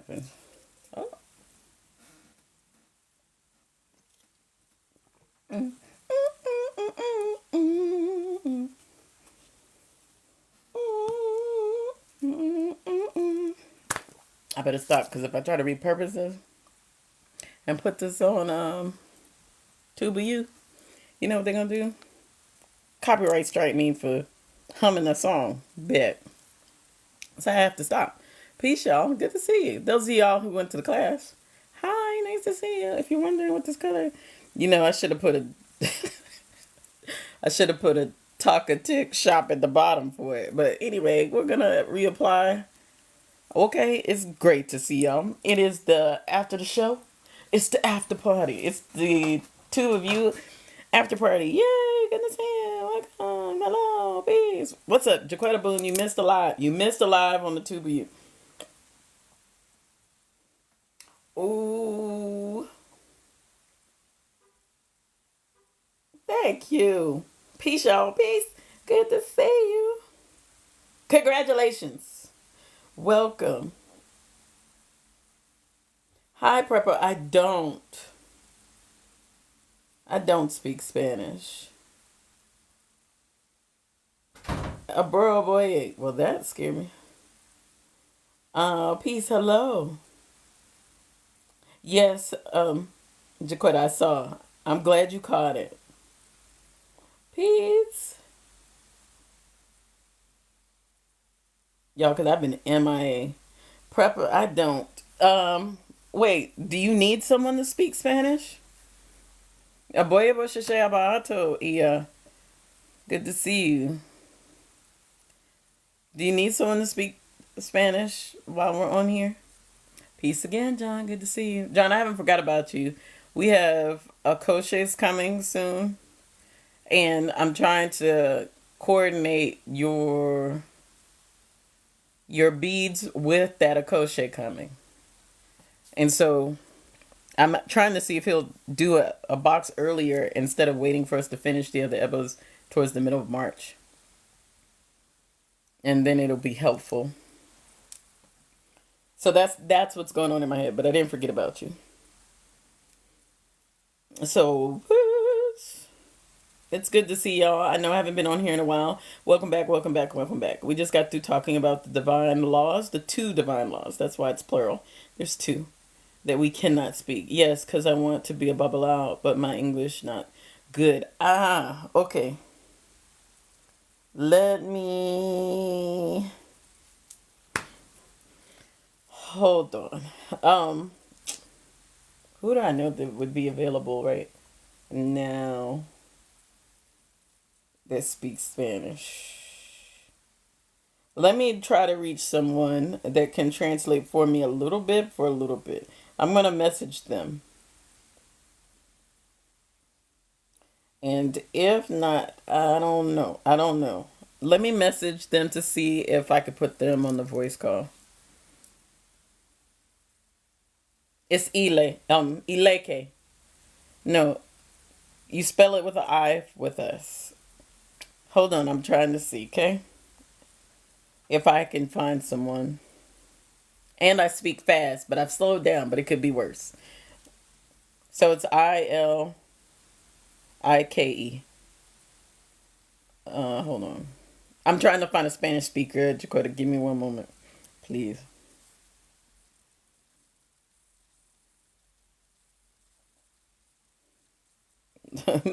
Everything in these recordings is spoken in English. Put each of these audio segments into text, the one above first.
happens. Oh. I better stop because if I try to repurpose this and put this on Tuba you know what they're gonna do? Copyright strike me for humming a song. Bet. So I have to stop. Peace, y'all. Good to see you. Those of y'all who went to the class. Hi, nice to see you. If you're wondering what this color, I should have put a I should have put a Tok of Tik shop at the bottom for it. But anyway, we're gonna reapply. Okay, it's great to see y'all. It is the after the show. It's the after party. It's the two of you after party. Yay, good to see you. Welcome. Hello, peace. What's up, Jaquetta Boone? You missed a live. You missed a live on the two of you. Ooh. Thank you. Peace, y'all. Peace. Good to see you. Congratulations. Welcome. Hi, Prepper. I don't speak Spanish. A bro boy. Well, that scared me. Peace. Hello. Yes, Jaquetta, I saw. I'm glad you caught it. Peace. Y'all, because I've been MIA. Prepper, I don't. Wait, do you need someone to speak Spanish? Aboyabo shashay abato, Iya. Good to see you. Do you need someone to speak Spanish while we're on here? Peace again, John. Good to see you. John, I haven't forgot about you. We have a crochets coming soon. And I'm trying to coordinate your beads with that crochet coming. And so I'm trying to see if he'll do a box earlier instead of waiting for us to finish the other ebos towards the middle of March. And then it'll be helpful. So that's what's going on in my head, but I didn't forget about you. So it's good to see y'all. I know I haven't been on here in a while. Welcome back, welcome back, welcome back. We just got through talking about the divine laws, the two divine laws. That's why it's plural. There's two that we cannot speak. Yes, because I want to be a Babalawo, but my English not good. Okay. Let me hold on. Who do I know that would be available right now that speaks Spanish? Let me try to reach someone that can translate for me a little bit for a little bit. I'm going to message them. And if not, I don't know. Let me message them to see if I could put them on the voice call. It's ileke. No, you spell it with an I with us. Hold on, I'm trying to see, okay? If I can find someone. And I speak fast, but I've slowed down, but it could be worse. So it's ILIKE. Hold on. I'm trying to find a Spanish speaker. Dakota, give me one moment, please. let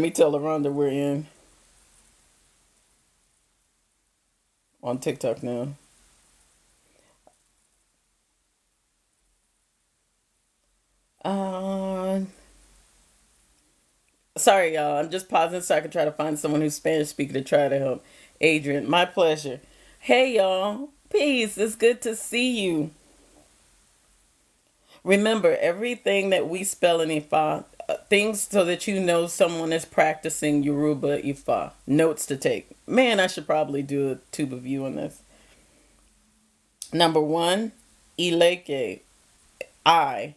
me tell Rhonda we're in on TikTok now. Sorry, y'all. I'm just pausing so I can try to find someone who's Spanish speaker to try to help. Adrian, my pleasure. Hey, y'all. Peace. It's good to see you. Remember, everything that we spell in Ifa, things so that you know someone is practicing Yoruba Ifa. Notes to take. Man, I should probably do a tube of you on this. Number one, ileke, I.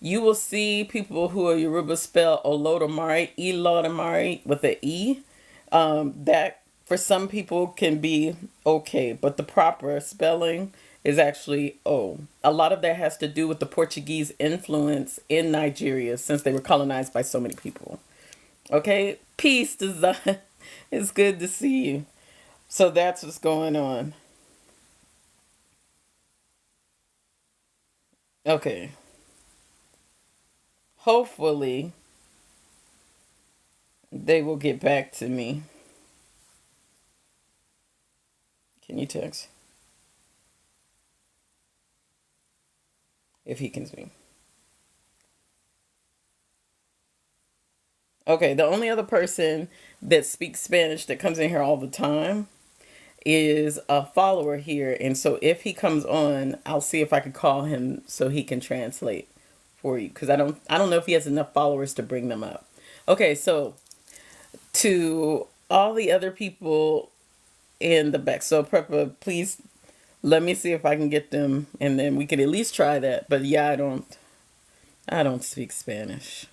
You will see people who are Yoruba spell Olodumare, Elodumare with an E. That for some people can be okay, but the proper spelling is actually O. A lot of that has to do with the Portuguese influence in Nigeria since they were colonized by so many people. Okay, peace design. It's good to see you. So that's what's going on. Okay. Hopefully, they will get back to me. Can you text? If he can speak. Okay, the only other person that speaks Spanish that comes in here all the time is a follower here. And so if he comes on, I'll see if I can call him so he can translate for you. Because I don't know if he has enough followers to bring them up. Okay, so to all the other people in the back. So Preppa, please let me see if I can get them, and then we could at least try that. But yeah, I don't speak Spanish.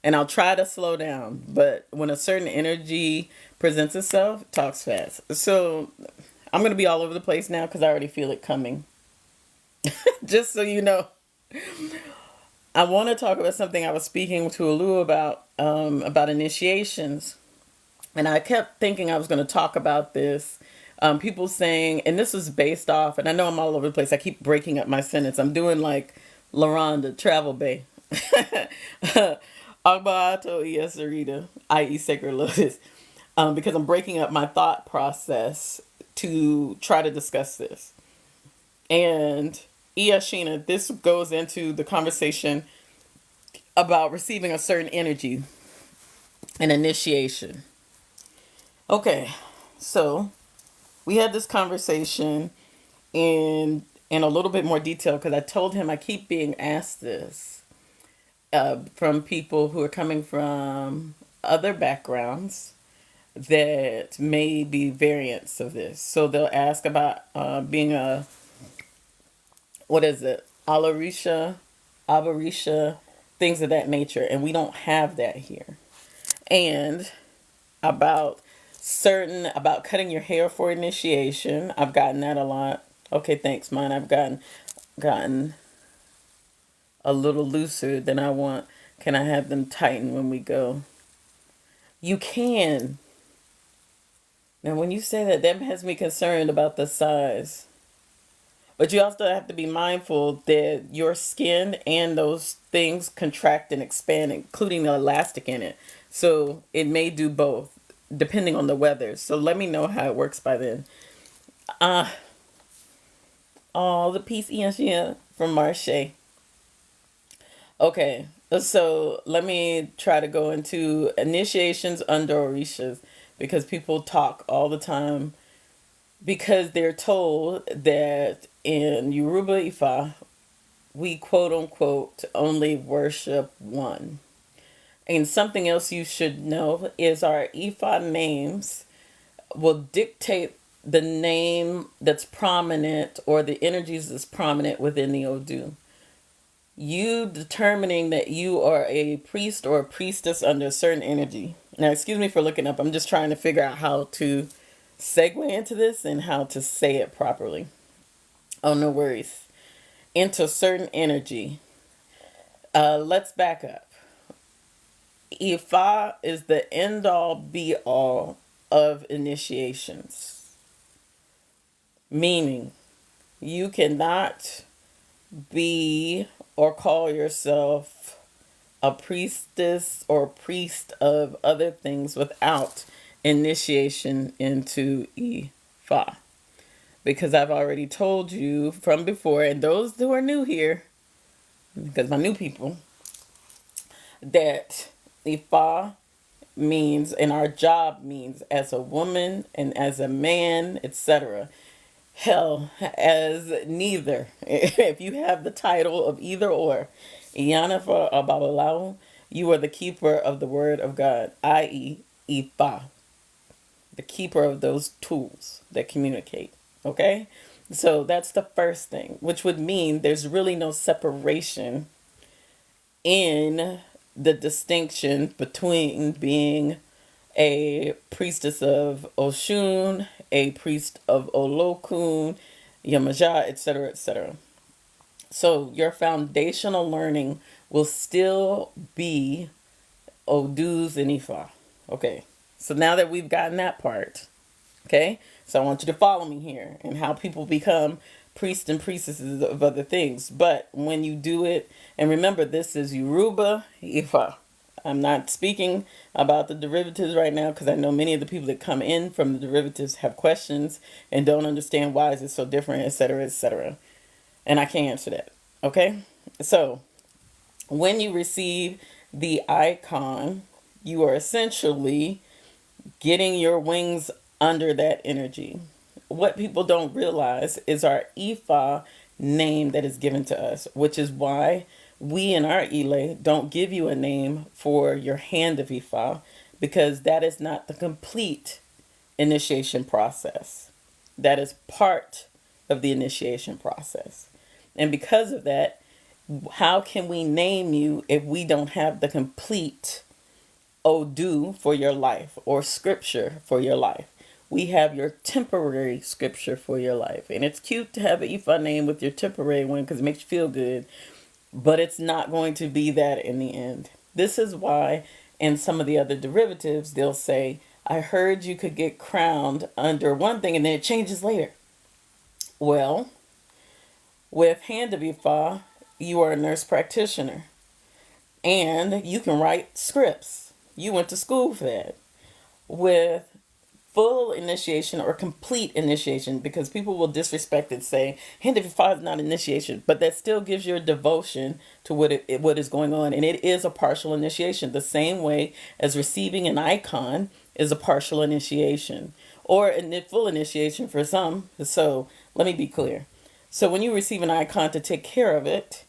And I'll try to slow down, but when a certain energy presents itself, it talks fast. So I'm going to be all over the place now because I already feel it coming. Just so you know, I want to talk about something I was speaking to Oluwo about initiations. And I kept thinking I was going to talk about this. People saying, and this was based off, and I know I'm all over the place. I keep breaking up my sentence. I'm doing like LaRonda, Travel Bay. Agbato Ieserita, i.e. Sacred Lotus. Because I'm breaking up my thought process to try to discuss this. And Iyashina, this goes into the conversation about receiving a certain energy, an initiation. Okay, so we had this conversation in a little bit more detail because I told him I keep being asked this from people who are coming from other backgrounds that may be variants of this. So they'll ask about being a, what is it, Alarisha, Abarisha, things of that nature. And we don't have that here. And about about cutting your hair for initiation. I've gotten that a lot. Okay, thanks, mine. I've gotten a little looser than I want. Can I have them tighten when we go? You can. Now, when you say that, that has me concerned about the size. But you also have to be mindful that your skin and those things contract and expand, including the elastic in it. So it may do both, depending on the weather. So let me know how it works by then. Oh, the peace from Marche. Okay, so let me try to go into initiations under Orishas because people talk all the time because they're told that in Yoruba Ifa, we quote unquote only worship one. And something else you should know is our Ifa names will dictate the name that's prominent or the energies that's prominent within the Odu. You determining that you are a priest or a priestess under a certain energy. Now, excuse me for looking up. I'm just trying to figure out how to segue into this and how to say it properly. Oh, no worries. Into a certain energy. Let's back up. Ifa is the end all be all of initiations. Meaning, you cannot be or call yourself a priestess or priest of other things without initiation into Ifa. Because I've already told you from before, and those who are new here, because my new people, that Ifa means, and our job means, as a woman and as a man, etc. Hell, as neither. If you have the title of either or, Iyanafa or Babalawo, you are the keeper of the word of God, i.e. Ifa. The keeper of those tools that communicate. Okay? So that's the first thing, which would mean there's really no separation in the distinction between being a priestess of Oshun, a priest of Olokun, Yamaja, etc., etc. So your foundational learning will still be Odus and Ifa. Okay. So now that we've gotten that part, okay, so I want you to follow me here and how people become priests and priestesses of other things. But when you do it, and remember, this is Yoruba Ifa. I'm not speaking about the derivatives right now because I know many of the people that come in from the derivatives have questions and don't understand why is it so different, etc., etc. And I can't answer that. Okay? So when you receive the icon, you are essentially getting your wings under that energy. What people don't realize is our Ifa name that is given to us, which is why we in our Ile don't give you a name for your Hand of Ifa, because that is not the complete initiation process. That is part of the initiation process. And because of that, how can we name you if we don't have the complete Odu for your life or scripture for your life? We have your temporary scripture for your life. And it's cute to have an Ifa name with your temporary one because it makes you feel good. But it's not going to be that in the end. This is why in some of the other derivatives, they'll say, I heard you could get crowned under one thing and then it changes later. Well, with Hand of Ifa, you are a nurse practitioner and you can write scripts. You went to school for that. With full initiation or complete initiation, because people will disrespect it, say Hand of Ifa is not initiation, but that still gives your devotion to what is going on, and it is a partial initiation, the same way as receiving an icon is a partial initiation or a full initiation for some. So let me be clear. So when you receive an icon to take care of it,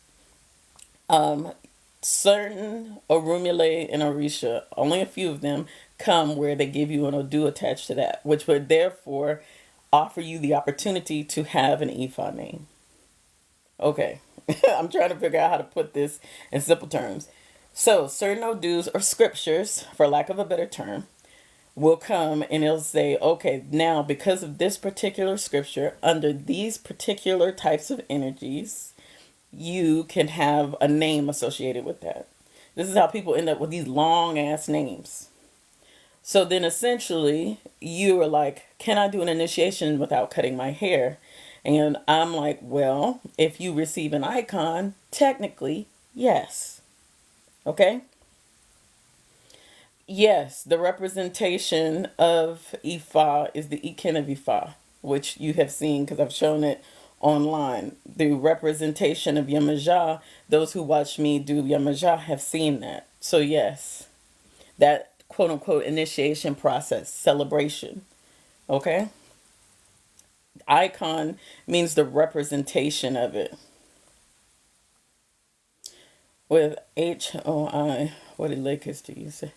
certain Irunmole and Orisa, only a few of them, come where they give you an Odu attached to that, which would therefore offer you the opportunity to have an Ifa name. Okay, I'm trying to figure out how to put this in simple terms. So certain Odus or scriptures, for lack of a better term, will come and it'll say, okay, now because of this particular scripture, under these particular types of energies, you can have a name associated with that. This is how people end up with these long ass names. So then essentially you are like, can I do an initiation without cutting my hair? And I'm like, well, if you receive an icon, technically, yes. Okay? Yes, the representation of Ifa is the Iken of Ifa, which you have seen because I've shown it online. The representation of Yamaja, those who watch me do Yamaja have seen that. So yes, that quote unquote initiation process, celebration. Okay? Icon means the representation of it. With HOI, what ilekes do you say?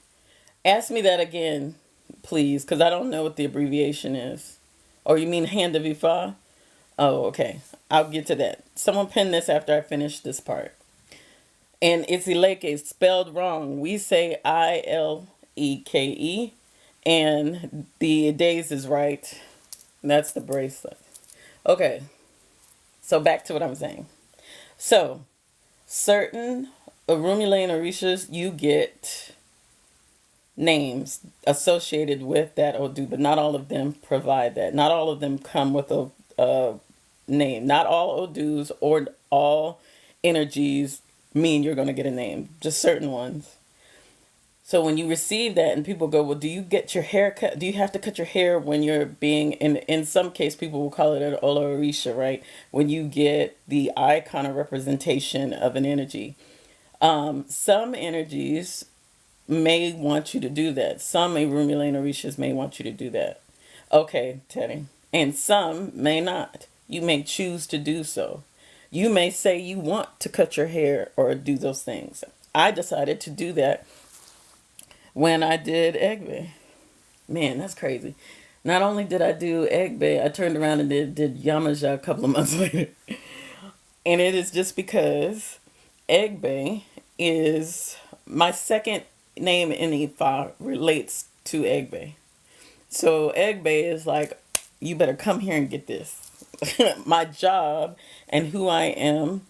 Ask me that again, please, because I don't know what the abbreviation is. Or you mean Hand of Ifa? Oh, okay. I'll get to that. Someone pin this after I finish this part. And it's ilekes, spelled wrong. We say ILEKE, and the ides is right. That's the bracelet. Okay. So back to what I'm saying. So, certain Irunmole and Orisas, you get names associated with that Odu, but not all of them provide that. Not all of them come with a name. Not all Odus or all energies mean you're going to get a name. Just certain ones. So when you receive that and people go, well, do you get your hair cut? Do you have to cut your hair when you're being, in some case, people will call it an Orisha, right? When you get the icon or representation of an energy. Some energies may want you to do that. Some Irunmole and Orishas may want you to do that. Okay, Teddy. And some may not. You may choose to do so. You may say you want to cut your hair or do those things. I decided to do that when I did Egbe. Man, that's crazy. Not only did I do Egbe, I turned around and did Yamaja a couple of months later. And it is just because Egbe is my second name in Ifa relates to Egbe. So Egbe is like, you better come here and get this. my job and who I am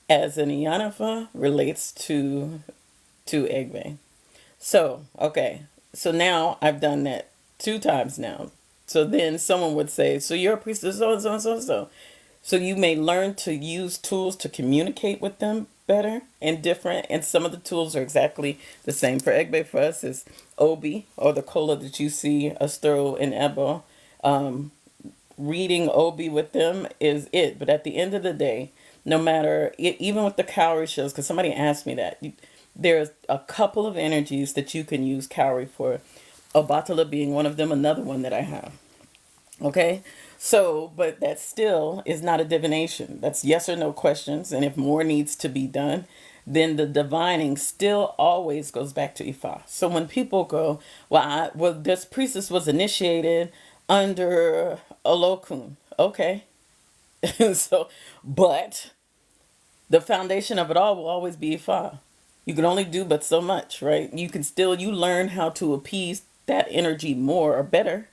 as an Iyanifa relates to Egbe. So, okay. So now I've done that 2 times now. So then someone would say, so you're a priest of so and so and so and so. So you may learn to use tools to communicate with them better and different. And some of the tools are exactly the same. For Egbe, for us, is Obi, or the cola that you see us throw in Ebo. Reading Obi with them is it. But at the end of the day, no matter, even with the cowrie shows, because somebody asked me that, there's a couple of energies that you can use cowrie for. Obatala being one of them, another one that I have. Okay? So, but that still is not a divination. That's yes or no questions. And if more needs to be done, then the divining still always goes back to Ifa. So when people go, well, this priestess was initiated under Olokun. Okay. So, but the foundation of it all will always be Ifa. You can only do but so much, right? You learn how to appease that energy more or better,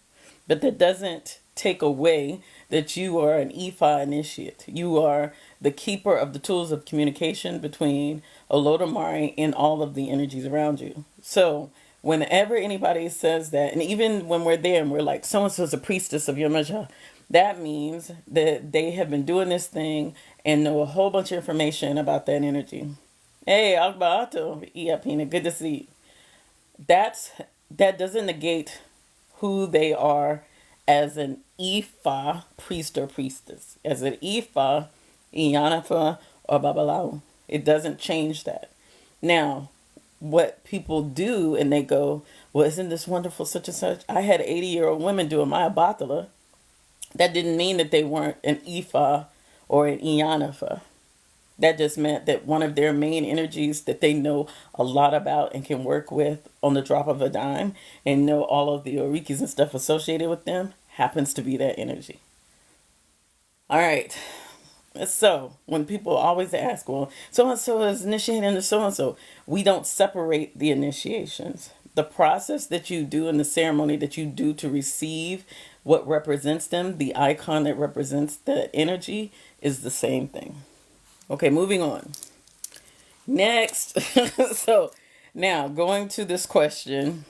but that doesn't take away that you are an Ifa initiate. You are the keeper of the tools of communication between Olodumare and all of the energies around you. So whenever anybody says that, and even when we're there and we're like, so and so is a priestess of Yamaja, that means that they have been doing this thing and know a whole bunch of information about that energy. Hey, Agbato, Iapina, good to see you. That doesn't negate who they are as an Ifa priest or priestess. As an Ifa, Iyanifa, or Babalawo. It doesn't change that. Now, what people do, and they go, well, isn't this wonderful such and such? I had 80-year-old women doing my abatala. That didn't mean that they weren't an Ifa or an Iyanifa. That just meant that one of their main energies that they know a lot about and can work with on the drop of a dime and know all of the orikis and stuff associated with them happens to be that energy. All right. So when people always ask, well, so-and-so is initiating into so-and-so, we don't separate the initiations. The process that you do and the ceremony that you do to receive what represents them, the icon that represents the energy, is the same thing. Okay, moving on. Next. So now going to this question.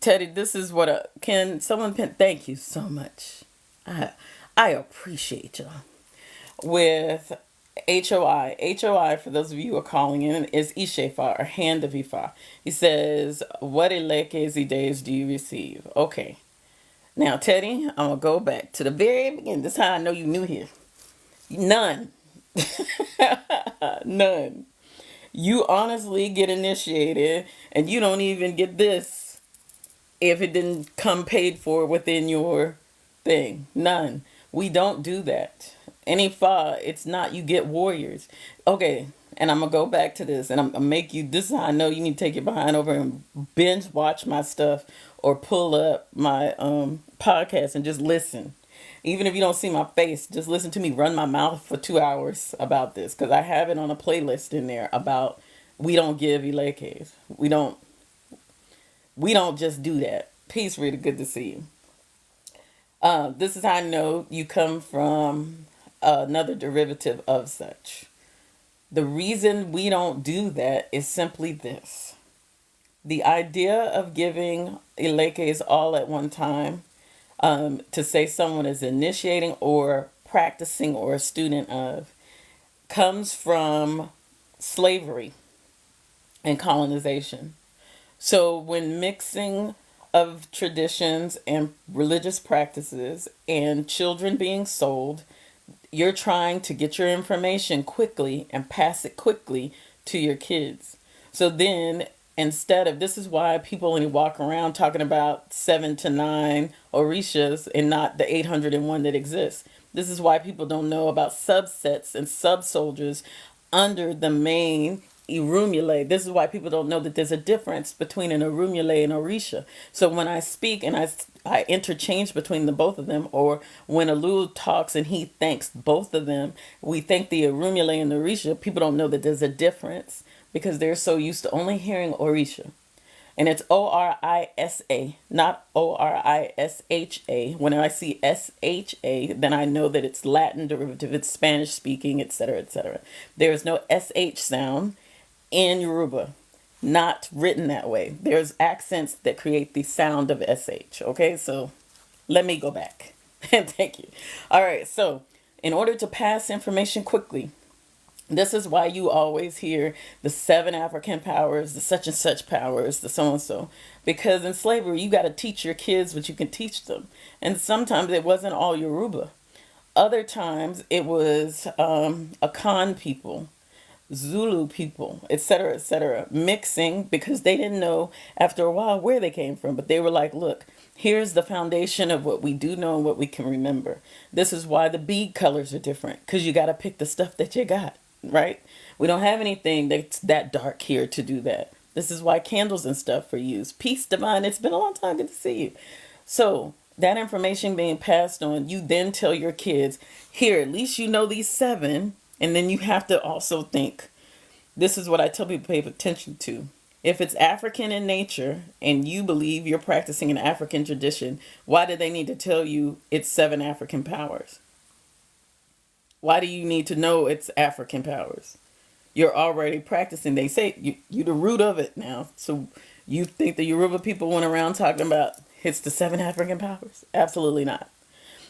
Teddy, this is what can someone thank you so much. I appreciate y'all. With HOI. HOI, for those of you who are calling in, is Isefa, or Hand of Ifa. He says, what ilekes, ides do you receive? Okay. Now, Teddy, I'm going to go back to the very beginning. This is how I know you new here. None. None. You honestly get initiated, and you don't even get this if it didn't come paid for within your thing. None. We don't do that. Any fa, it's not you get warriors. Okay, and I'm gonna go back to this, and I'm gonna make you. This is how I know you need to take your behind over and binge watch my stuff, or pull up my podcast and just listen. Even if you don't see my face, just listen to me run my mouth for 2 hours about this, because I have it on a playlist in there about we don't give ilekes. We don't just do that. Peace, Rita. Good to see you. This is how I know you come from another derivative of such. The reason we don't do that is simply this. The idea of giving ilekes all at one time, to say someone is initiating or practicing or a student of, comes from slavery and colonization. So when mixing of traditions and religious practices and children being sold, you're trying to get your information quickly and pass it quickly to your kids. So then instead of, this is why people only walk around talking about 7 to 9 Orishas and not the 801 that exists. This is why people don't know about subsets and sub-soldiers under the main Irunmole. This is why people don't know that there's a difference between an Irunmole and Orisha. So when I speak and I interchange between the both of them, or when Oluwo talks and he thanks both of them, we thank the Irunmole and the Orisha. People don't know that there's a difference because they're so used to only hearing Orisha. And it's Orisa, not Orisha. When I see Sha, then I know that it's Latin derivative, it's Spanish speaking, etc., etc. There is no SH sound in Yoruba, not written that way. There's accents that create the sound of SH. Okay, so let me go back. Thank you. All right, so in order to pass information quickly, this is why you always hear the 7 African powers, the such and such powers, the so and so. Because in slavery, you got to teach your kids what you can teach them. And sometimes it wasn't all Yoruba. Other times it was Akan people, Zulu people, etc., mixing because they didn't know after a while where they came from. But they were like, look, here's the foundation of what we do know and what we can remember. This is why the bead colors are different, because you got to pick the stuff that you got, right? We don't have anything that's that dark here to do that. This is why candles and stuff are used. Peace divine, it's been a long time, good to see you. So that information being passed on, you then tell your kids, here, at least you know these 7. And then you have to also think, this is what I tell people to pay attention to. If it's African in nature and you believe you're practicing an African tradition, why do they need to tell you it's 7 African powers? Why do you need to know it's African powers? You're already practicing. They say you're the root of it now. So you think the Yoruba people went around talking about it's the 7 African powers? Absolutely not.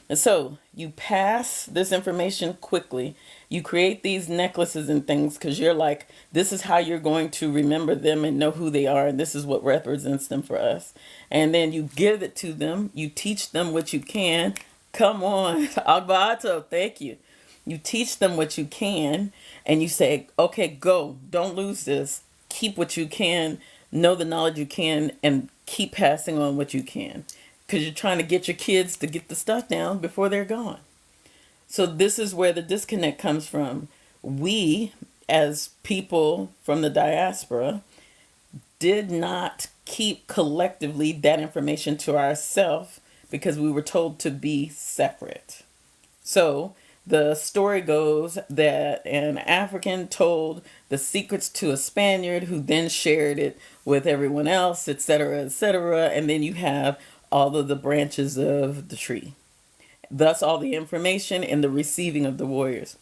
And so you pass this information quickly. You create these necklaces and things because you're like, this is how you're going to remember them and know who they are. And this is what represents them for us. And then you give it to them. You teach them what you can. Come on. Agbato, thank you. You teach them what you can. And you say, okay, go. Don't lose this. Keep what you can. Know the knowledge you can. And keep passing on what you can. Because you're trying to get your kids to get the stuff down before they're gone. So this is where the disconnect comes from. We, as people from the diaspora, did not keep collectively that information to ourselves because we were told to be separate. So the story goes that an African told the secrets to a Spaniard who then shared it with everyone else, etc., etc. And then you have all of the branches of the tree. Thus, all the information and the receiving of the warriors.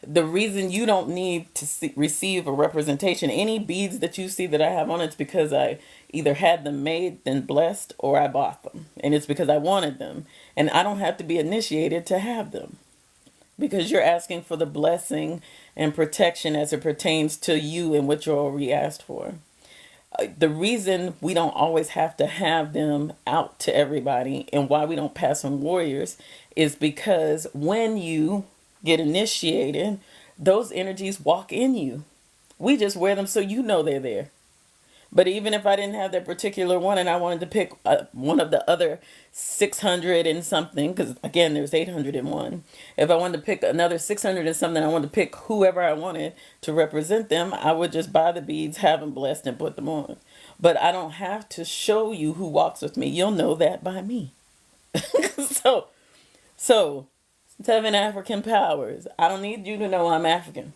The reason you don't need to receive a representation, any beads that you see that I have on, it's because I either had them made, then blessed, or I bought them. And it's because I wanted them. And I don't have to be initiated to have them. Because you're asking for the blessing and protection as it pertains to you and what you already asked for. The reason we don't always have to have them out to everybody and why we don't pass on warriors is because when you get initiated, those energies walk in you. We just wear them so you know they're there. But even if I didn't have that particular one and I wanted to pick one of the other 600 and something, because again, there's 801. If I wanted to pick another 600 and something, I wanted to pick whoever I wanted to represent them, I would just buy the beads, have them blessed, and put them on. But I don't have to show you who walks with me. You'll know that by me. So 7 African powers. I don't need you to know I'm African.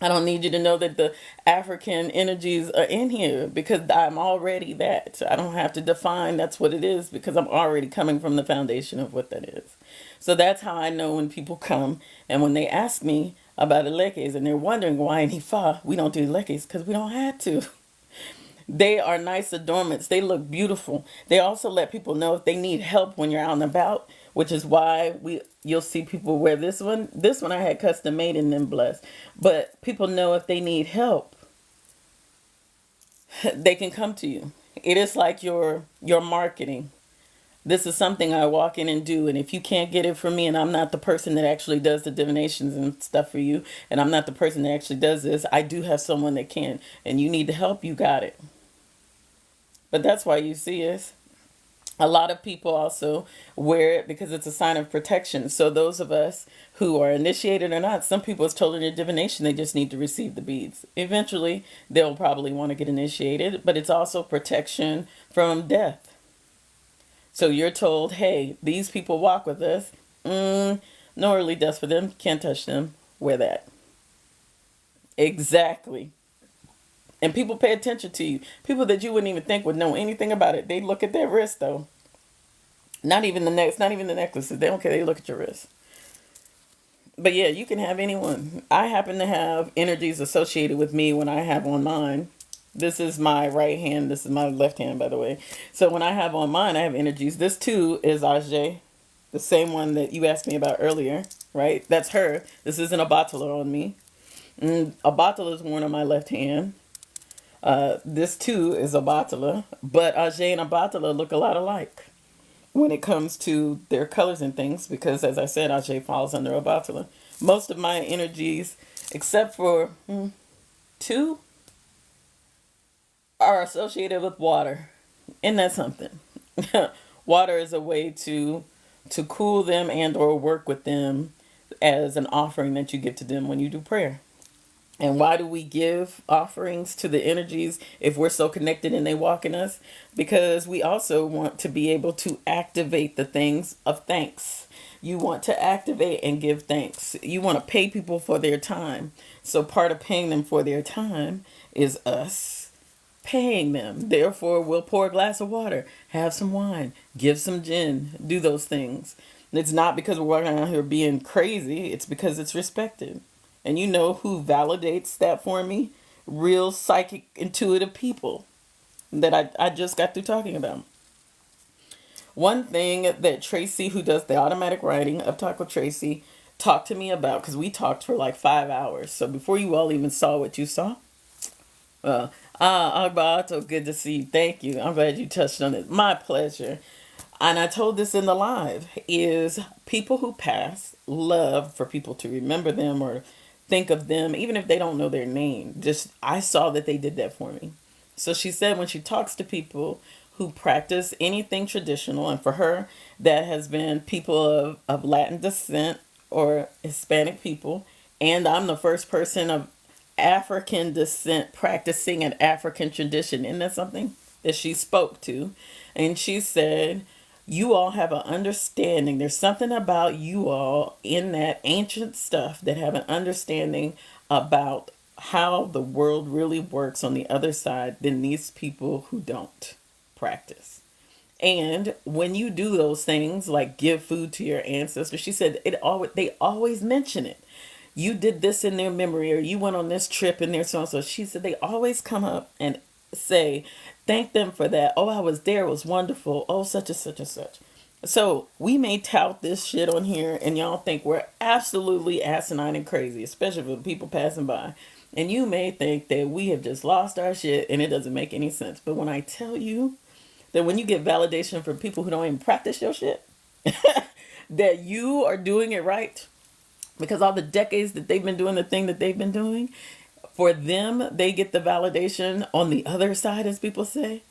I don't need you to know that the African energies are in here because I'm already that. I don't have to define that's what it is because I'm already coming from the foundation of what that is. So that's how I know when people come and when they ask me about ilekes and they're wondering why in Ifa we don't do ilekes because we don't have to. They are nice adornments. They look beautiful. They also let people know if they need help when you're out and about, which is why you'll see people wear this one. This one I had custom made and then blessed. But people know if they need help, they can come to you. It is like your marketing. This is something I walk in and do. And if you can't get it from me and I'm not the person that actually does the divinations and stuff for you, and I'm not the person that actually does this, I do have someone that can. And you need the help, you got it. But that's why you see us. A lot of people also wear it because it's a sign of protection. So those of us who are initiated or not, some people it's told in their divination, they just need to receive the beads. Eventually, they'll probably want to get initiated, but it's also protection from death. So you're told, hey, these people walk with us. No early death for them. Can't touch them. Wear that. Exactly. And people pay attention to you. People that you wouldn't even think would know anything about it. They look at their wrist though. Not even the necks, not even the necklaces. They don't care. They look at your wrist. But yeah, you can have anyone. I happen to have energies associated with me when I have on mine. This is my right hand. This is my left hand, by the way. So when I have on mine, I have energies. This too is Ajay, the same one that you asked me about earlier, right? That's her. This isn't a Batala on me. A Batala is worn on my left hand. This too is a Batala, but Ajay and a Batala look a lot alike when it comes to their colors and things, because as I said, Ajay falls under Obatala. Most of my energies, except for two, are associated with water. Isn't that something? Water is a way to cool them and or work with them as an offering that you give to them when you do prayer. And why do we give offerings to the energies if we're so connected and they walk in us? Because we also want to be able to activate the things of thanks. You want to activate and give thanks. You want to pay people for their time. So part of paying them for their time is us paying them. Therefore, we'll pour a glass of water, have some wine, give some gin, do those things. It's not because we're walking around here being crazy. It's because it's respected. And you know who validates that for me? Real psychic, intuitive people that I just got through talking about. One thing that Tracy, who does the automatic writing of Taco Tracy, talked to me about, because we talked for like 5 hours. So before you all even saw what you saw, Alberto, good to see you. Thank you. I'm glad you touched on it. My pleasure. And I told this in the live, is people who pass love for people to remember them or think of them, even if they don't know their name. Just, I saw that they did that for me. So she said when she talks to people who practice anything traditional, and for her, that has been people of Latin descent or Hispanic people, and I'm the first person of African descent practicing an African tradition. Isn't that something that she spoke to? And she said, you all have an understanding. There's something about you all in that ancient stuff that have an understanding about how the world really works on the other side than these people who don't practice. And when you do those things like give food to your ancestors, she said they always mention it. You did this in their memory, or you went on this trip in their so and so. She said they always come up and say, thank them for that. Oh, I was there. It was wonderful. Oh, such and such and such. So we may tout this shit on here and y'all think we're absolutely asinine and crazy, especially for the people passing by. And you may think that we have just lost our shit and it doesn't make any sense. But when I tell you that when you get validation from people who don't even practice your shit, that you are doing it right, because all the decades that they've been doing the thing that they've been doing, for them, they get the validation on the other side, as people say,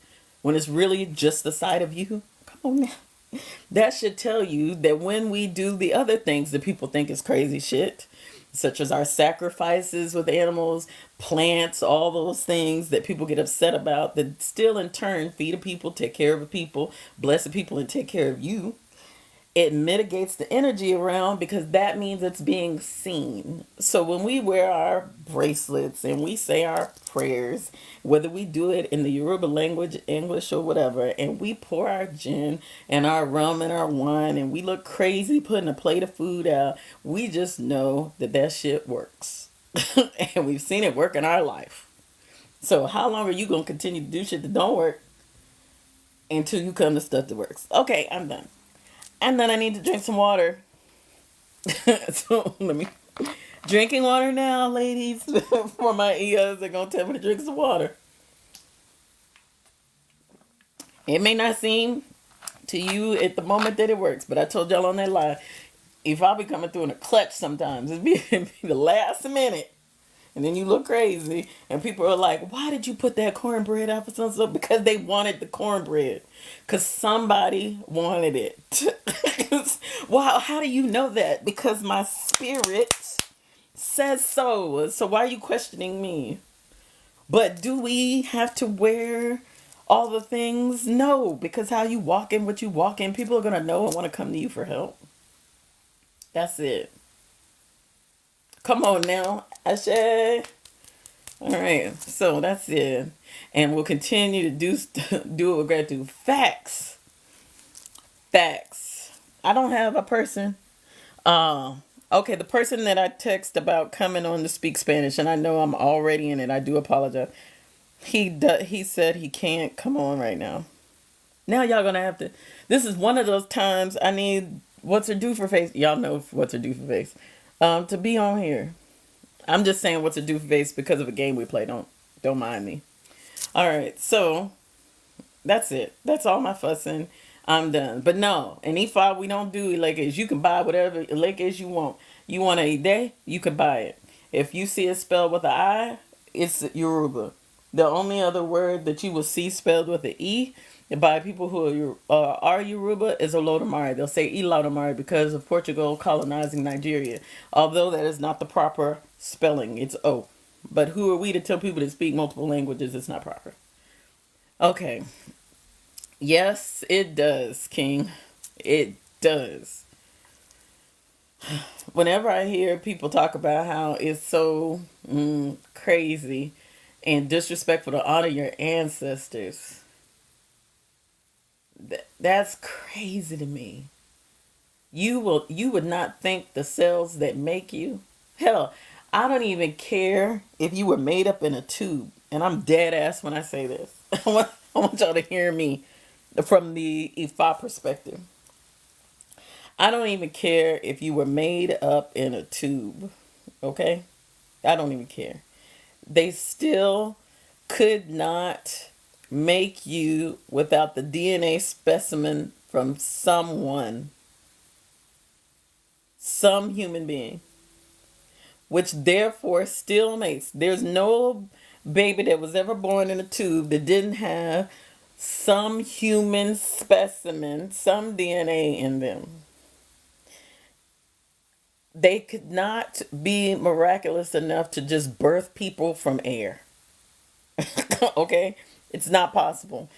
when it's really just the side of you. Come on now. That should tell you that when we do the other things that people think is crazy shit, such as our sacrifices with animals, plants, all those things that people get upset about, that still in turn feed the people, take care of the people, bless the people, and take care of you. It mitigates the energy around because that means it's being seen. So when we wear our bracelets and we say our prayers, whether we do it in the Yoruba language, English, or whatever, and we pour our gin and our rum and our wine and we look crazy putting a plate of food out, we just know that that shit works. And we've seen it work in our life. So how long are you going to continue to do shit that don't work until you come to stuff that works? Okay, I'm done. And then I need to drink some water. So let me... Drinking water now, ladies. For my ears, they're going to tell me to drink some water. It may not seem to you at the moment that it works, but I told y'all on that live, if I be coming through in a clutch sometimes, it'd be the last minute. And then you look crazy, and people are like, why did you put that cornbread out for something? Because they wanted the cornbread. Because somebody wanted it. Wow, how do you know that? Because my spirit says so. So why are you questioning me? But do we have to wear all the things? No, because how you walk in, what you walk in, people are going to know and want to come to you for help. That's it. Come on now. Ashe. All right, so that's it, and we'll continue to do what we're gonna do. Facts, facts. I don't have a person. Okay, the person that I text about coming on to speak Spanish, and I know I'm already in it. I do apologize. He said he can't come on right now. Now y'all gonna have to. This is one of those times I need what's her do for face. Y'all know what's her do for face. To be on here. I'm just saying what's her do for face because of a game we play. Don't mind me. All right, so that's it. That's all my fussing. I'm done. But no, in Ifa we don't do ilekes. You can buy whatever ilekes you want. You want an ide, you can buy it. If you see it spelled with an I, it's Yoruba. The only other word that you will see spelled with an E by people who are Yoruba is Olodumare. They'll say Ilodumare because of Portugal colonizing Nigeria. Although that is not the proper spelling. It's O. But who are we to tell people to speak multiple languages it's not proper? Okay. Yes, it does, King. It does. Whenever I hear people talk about how it's so crazy and disrespectful to honor your ancestors, that's crazy to me. You would not think the cells that make you. Hell, I don't even care if you were made up in a tube, and I'm dead ass when I say this. I want y'all to hear me from the Ifa perspective. I don't even care if you were made up in a tube. Okay? I don't even care. They still could not make you without the DNA specimen from someone, some human being, which therefore still makes, there's no baby that was ever born in a tube that didn't have some human specimen, some DNA in them. They could not be miraculous enough to just birth people from air. Okay? It's not possible.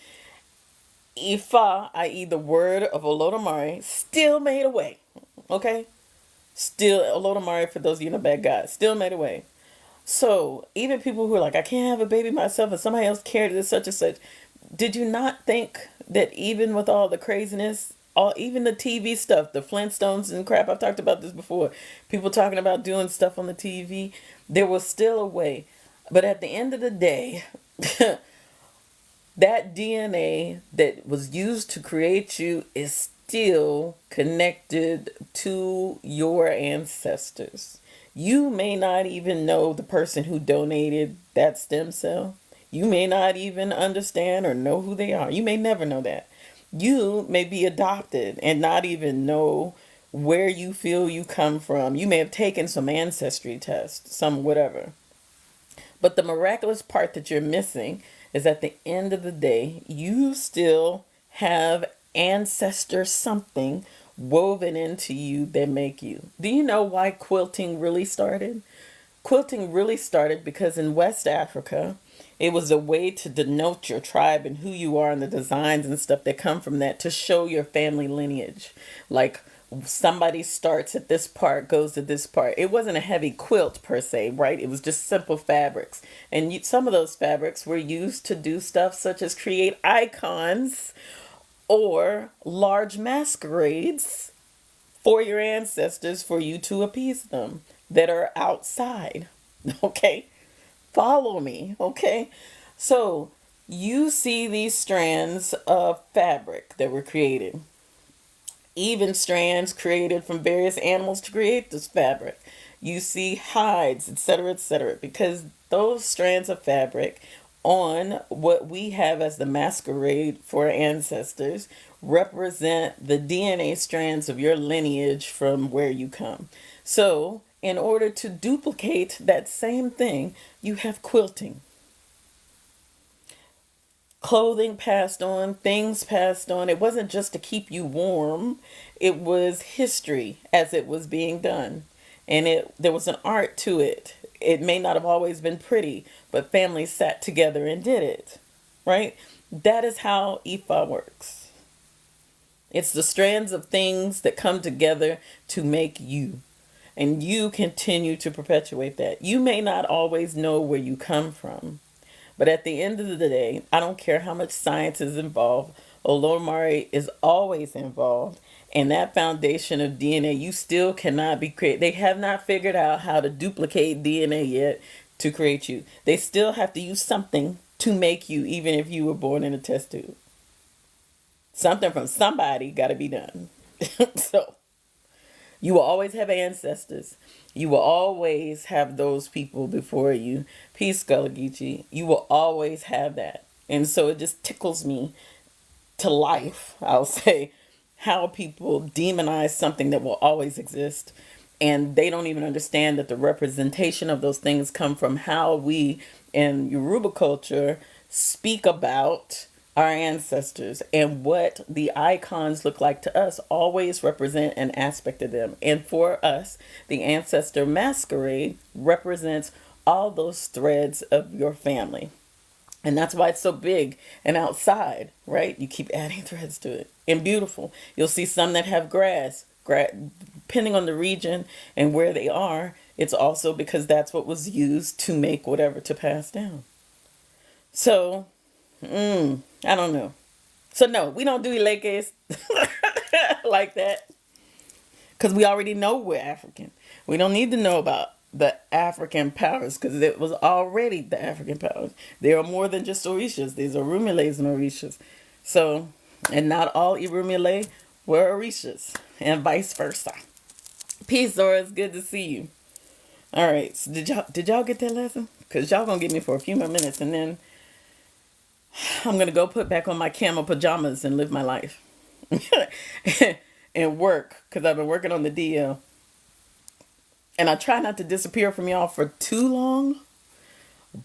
Ifa, i.e., the word of Olodumare, still made a way. Okay? Still, Olodumare, for those of you know bad guys, still made a way. So, even people who are like, I can't have a baby myself and somebody else carried it such and such, did you not think that even with all the craziness, even the TV stuff, the Flintstones and crap, I've talked about this before, people talking about doing stuff on the TV, there was still a way. But at the end of the day, that DNA that was used to create you is still connected to your ancestors. You may not even know the person who donated that stem cell. You may not even understand or know who they are. You may never know that. You may be adopted and not even know where you feel you come from. You may have taken some ancestry test, some whatever. But the miraculous part that you're missing is at the end of the day, you still have ancestor something woven into you that make you. Do you know why quilting really started? Quilting really started because in West Africa, it was a way to denote your tribe and who you are and the designs and stuff that come from that to show your family lineage. Like somebody starts at this part, goes to this part. It wasn't a heavy quilt per se, right? It was just simple fabrics. And some of those fabrics were used to do stuff such as create icons or large masquerades for your ancestors for you to appease them that are outside. Okay? Follow me. Okay? So you see these strands of fabric that were created. Even strands created from various animals to create this fabric. You see hides, etc., because those strands of fabric on what we have as the masquerade for our ancestors represent the DNA strands of your lineage from where you come. So, in order to duplicate that same thing, you have quilting. Clothing passed on, things passed on. It wasn't just to keep you warm. It was history as it was being done. And there was an art to it. It may not have always been pretty, but families sat together and did it. Right? That is how Ifa works. It's the strands of things that come together to make you. And you continue to perpetuate that. You may not always know where you come from, but at the end of the day, I don't care how much science is involved. Olomari is always involved. And that foundation of DNA, you still cannot be created. They have not figured out how to duplicate DNA yet to create you. They still have to use something to make you, even if you were born in a test tube. Something from somebody got to be done. So you will always have ancestors. You will always have those people before you. Peace, Gullah. You will always have that. And so it just tickles me to life, I'll say, how people demonize something that will always exist. And they don't even understand that the representation of those things come from how we in Yoruba culture speak about our ancestors, and what the icons look like to us always represent an aspect of them. And for us, the ancestor masquerade represents all those threads of your family. And that's why it's so big and outside, right? You keep adding threads to it. And beautiful. You'll see some that have grass. Depending on the region and where they are, it's also because that's what was used to make whatever to pass down. So, I don't know. So no, we don't do ilekes like that. Because we already know we're African. We don't need to know about the African powers, because it was already the African powers. There are more than just Orishas. There's Irunmoles and Orishas. So, and not all Irunmole were Orishas, and vice versa. Peace, Zora. It's good to see you. All right. So did y'all get that lesson? Because y'all gonna get me for a few more minutes, and then I'm gonna go put back on my camel pajamas and live my life and work, because I've been working on the DL. And I try not to disappear from y'all for too long,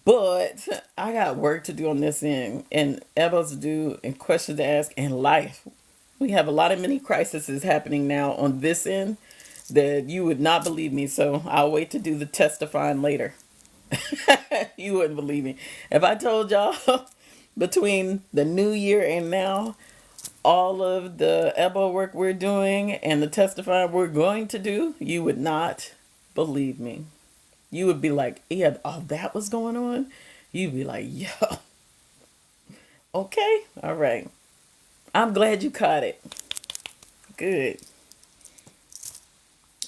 but I got work to do on this end, and elbows to do, and questions to ask, and life. We have a lot of mini crises happening now on this end that you would not believe me. So I'll wait to do the testifying later. You wouldn't believe me if I told y'all between the new year and now, all of the elbow work we're doing and the testifying we're going to do, you would not believe me. You would be like, yeah, all that was going on? You'd be like, yo, okay, all right. I'm glad you caught it. Good.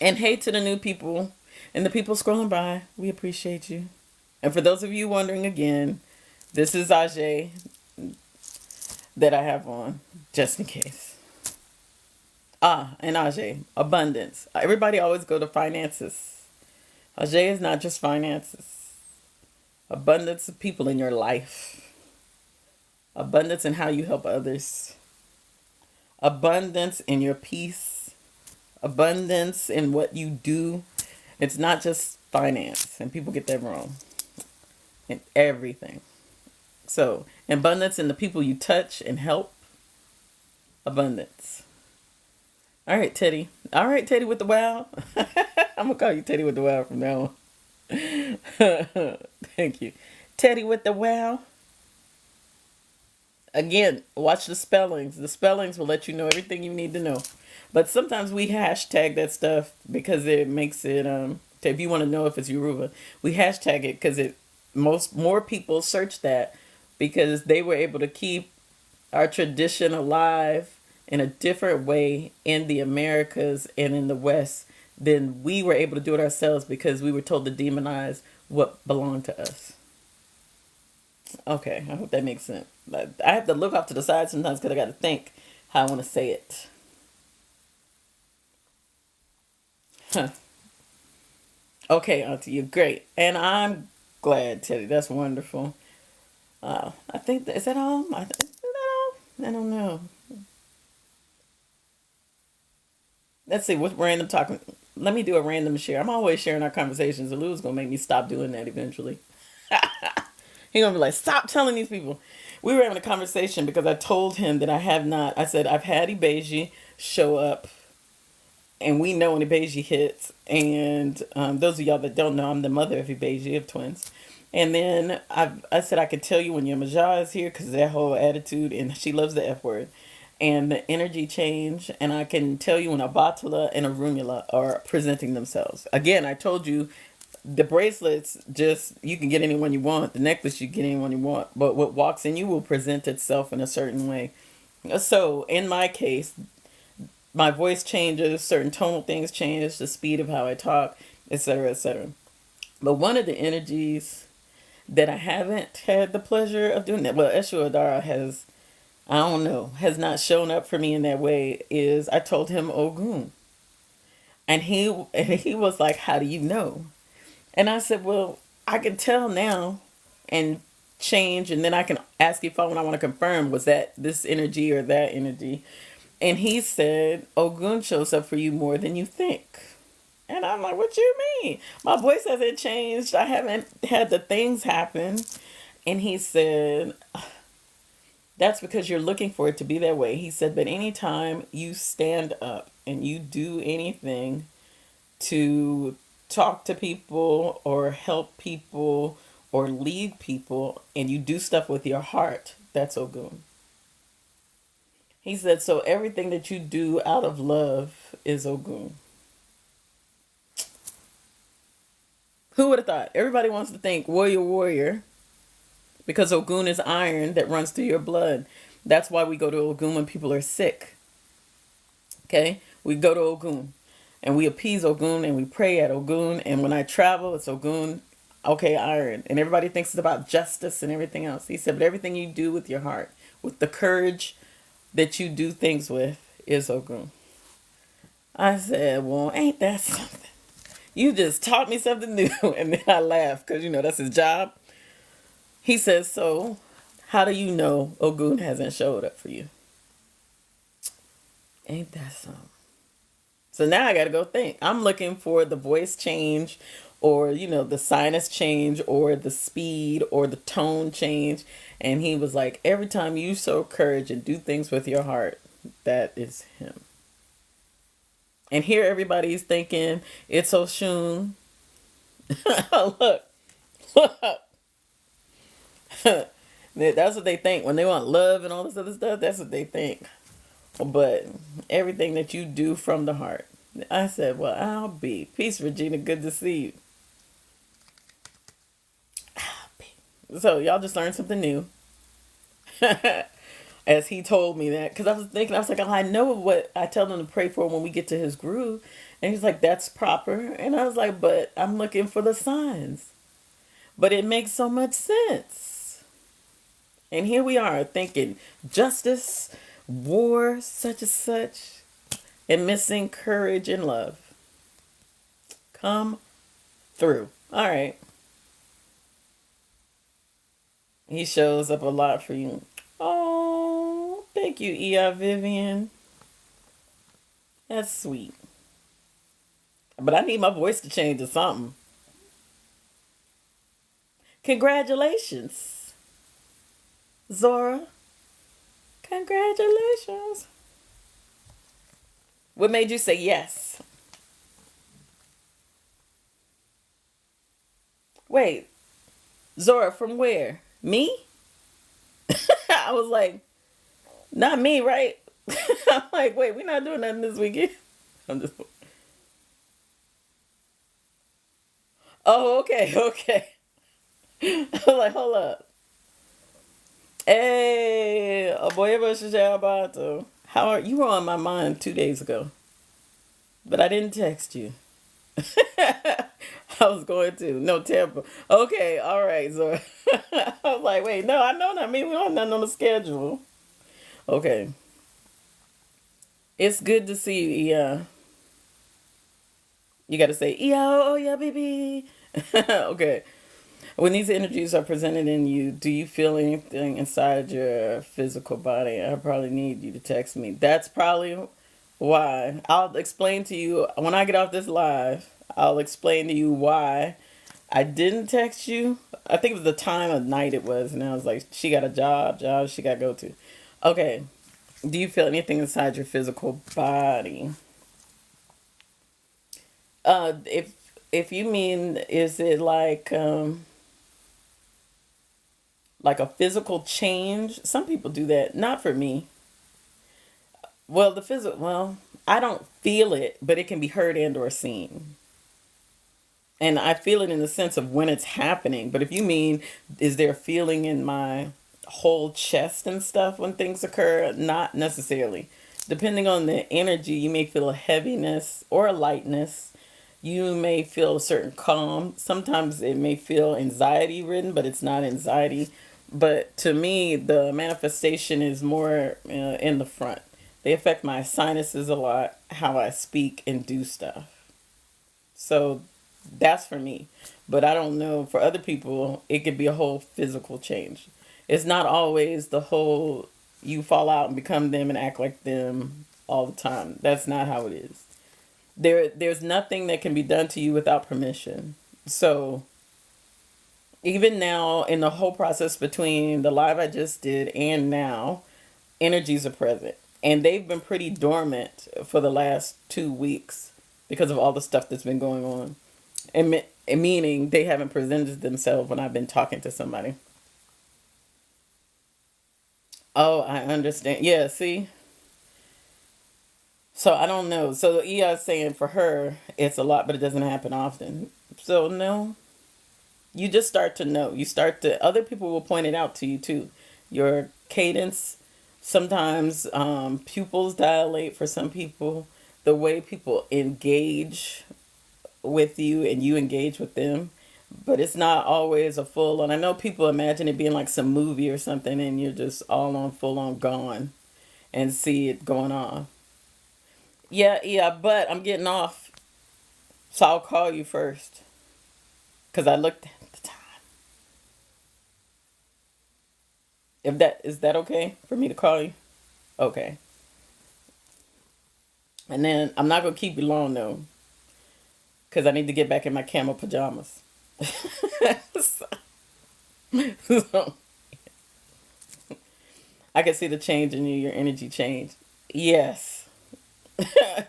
And hey to the new people and the people scrolling by. We appreciate you. And for those of you wondering again, this is Ajay that I have on, just in case. And Ajay, abundance. Everybody always go to finances. Ajay is not just finances. Abundance of people in your life. Abundance in how you help others. Abundance in your peace. Abundance in what you do. It's not just finance, and people get that wrong. In everything. So, abundance in the people you touch and help. Abundance. All right, Teddy. All right, Teddy with the wow. I'm going to call you Teddy with the wow from now on. Thank you. Teddy with the wow. Again, watch the spellings. The spellings will let you know everything you need to know. But sometimes we hashtag that stuff because it makes it, if you want to know if it's Yoruba, we hashtag it because more people search that because they were able to keep our tradition alive in a different way in the Americas and in the West than we were able to do it ourselves, because we were told to demonize what belonged to us. Okay, I hope that makes sense. I have to look off to the side sometimes because I got to think how I want to say it. Huh. Okay, Auntie, you're great. And I'm glad, Teddy. That's wonderful. I think, is that all? Is that all? I don't know. Let's see, what random talking. Let me do a random share. I'm always sharing our conversations. Oluwo's going to make me stop doing that eventually. He's going to be like, stop telling these people. We were having a conversation because I told him that I said, I've had Ibeji show up. And we know when Ibeji hits. And those of y'all that don't know, I'm the mother of Ibeji, of twins. And then I said, I could tell you when your Majah is here because that whole attitude. And she loves the F word. and the energy change, and I can tell you when a Batala and a Rumula are presenting themselves. Again, I told you the bracelets, just you can get anyone you want. The necklace, you get anyone you want. But what walks in you will present itself in a certain way. So in my case, my voice changes, certain tonal things change, the speed of how I talk, etc., etc. But one of the energies that I haven't had the pleasure of doing that, well, Eshu Adara has, I don't know, has not shown up for me in that way, is I told him Ogun. And he was like, "How do you know?" And I said, "Well, I can tell now and change, and then I can ask you if I want to confirm, was that this energy or that energy?" And he said, "Ogun shows up for you more than you think." And I'm like, "What you mean? My voice hasn't changed. I haven't had the things happen." And he said, "That's because you're looking for it to be that way." He said, "But anytime you stand up and you do anything to talk to people or help people or lead people, and you do stuff with your heart, that's Ogun." He said, "So everything that you do out of love is Ogun." Who would have thought? Everybody wants to think warrior, warrior, because Ogun is iron that runs through your blood. That's why we go to Ogun when people are sick. Okay? We go to Ogun and we appease Ogun and we pray at Ogun. And when I travel, it's Ogun, okay, iron. And everybody thinks it's about justice and everything else. He said, but everything you do with your heart, with the courage that you do things with, is Ogun. I said, well, ain't that something? You just taught me something new. And then I laughed because, that's his job. He says, so how do you know Ogun hasn't showed up for you? Ain't that something? So now I got to go think. I'm looking for the voice change or, the sinus change or the speed or the tone change. And he was like, every time you show courage and do things with your heart, that is him. And here everybody's thinking, it's Oshun. Look. That's what they think. When they want love and all this other stuff, that's what they think. But everything that you do from the heart. I said, well, I'll be. Peace, Regina. Good to see you. I'll be. So y'all just learned something new. As he told me that. Because I was like, oh, I know what I tell them to pray for when we get to his groove. And he's like, that's proper. And I was like, but I'm looking for the signs. But it makes so much sense. And here we are thinking justice, war, such and such, and missing courage and love. Come through. All right. He shows up a lot for you. Oh, thank you, E.I. Vivian. That's sweet. But I need my voice to change to something. Congratulations, Zora. Congratulations. What made you say yes? Wait, Zora, from where? Me? I was like, not me, right? I'm like, wait, we're not doing nothing this weekend. I'm just. Oh, okay. I was like, hold up. Hey, how are you? Were on my mind 2 days ago, but I didn't text you. I was going to. No, Tampa. Okay, all right, Zora. I was like, wait, no, I know not me. We don't have nothing on the schedule. Okay. It's good to see you, Ia. You got to say, Ia, oh yeah, baby. Okay. When these energies are presented in you, do you feel anything inside your physical body? I probably need you to text me. That's probably why. I'll explain to you when I get off this live. I'll explain to you why I didn't text you. I think it was the time of night it was, and I was like, she got a job she got to go to. Okay. Do you feel anything inside your physical body? If you mean, is it like a physical change? Some people do that. Not for me. Well, the physical, well, I don't feel it, but it can be heard and or seen. And I feel it in the sense of when it's happening. But if you mean, is there a feeling in my whole chest and stuff when things occur? Not necessarily. Depending on the energy, you may feel a heaviness or a lightness. You may feel a certain calm. Sometimes it may feel anxiety ridden, but it's not anxiety. But to me, the manifestation is more in the front. They affect my sinuses a lot, how I speak and do stuff. So that's for me. But I don't know, for other people, it could be a whole physical change. It's not always the whole you fall out and become them and act like them all the time. That's not how it is. There's nothing that can be done to you without permission. So even now in the whole process between the live I just did and now, energies are present. And they've been pretty dormant for the last 2 weeks because of all the stuff that's been going on. And meaning they haven't presented themselves when I've been talking to somebody. Oh, I understand. Yeah, see? So I don't know. So Ia is saying for her, it's a lot, but it doesn't happen often. So no, you just start to know. You start to, other people will point it out to you too. Your cadence, sometimes pupils dilate for some people. The way people engage with you and you engage with them, but it's not always a full on. I know people imagine it being like some movie or something and you're just all on full on gone and see it going on. Yeah, yeah, but I'm getting off, so I'll call you first because I looked at the time. If that is that okay for me to call you? Okay. And then I'm not gonna keep you long though, because I need to get back in my camo pajamas. So, I can see the change in you, your energy change. Yes.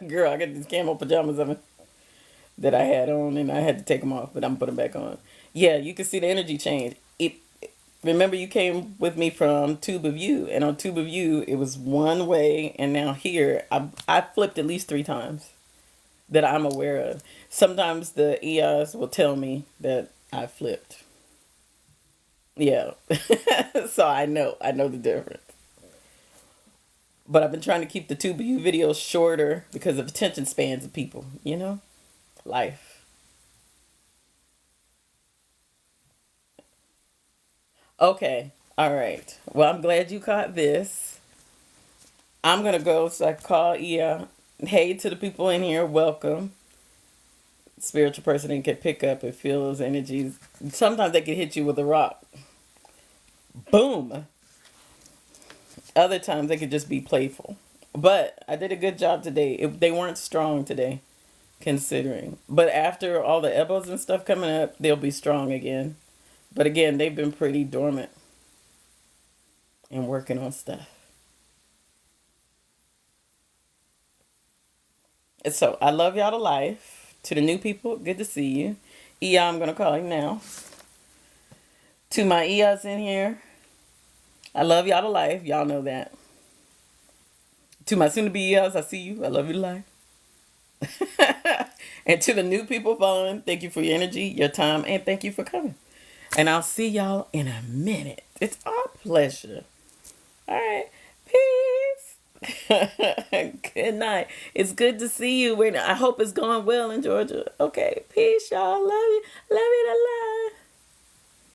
Girl, I got these camo pajamas of that I had on and I had to take them off, but I'm putting them back on. Yeah, you can see the energy change. Remember you came with me from Tube of You, and on Tube of You it was one way, and now here I flipped at least 3 times that I'm aware of. Sometimes the EIs will tell me that I flipped. Yeah. So I know the difference. But I've been trying to keep the Tube of You videos shorter because of attention spans of people, life. Okay. All right. Well, I'm glad you caught this. I'm going to go, so I call Ia. Hey to the people in here. Welcome. Spiritual person and can pick up and feel those energies. Sometimes they can hit you with a rock. Boom. Other times they could just be playful. But I did a good job today. They weren't strong today, considering. But after all the ebos and stuff coming up, they'll be strong again. But again, they've been pretty dormant and working on stuff. And so I love y'all to life. To the new people, good to see you. Ia, I'm going to call you now. To my Ias in here, I love y'all to life. Y'all know that. To my soon to be Ias, I see you. I love you to life. And to the new people following, thank you for your energy, your time, and thank you for coming. And I'll see y'all in a minute. It's our pleasure. All right. Peace. Good night. It's good to see you. I hope it's going well in Georgia. Okay. Peace, y'all. Love you. Love you to life.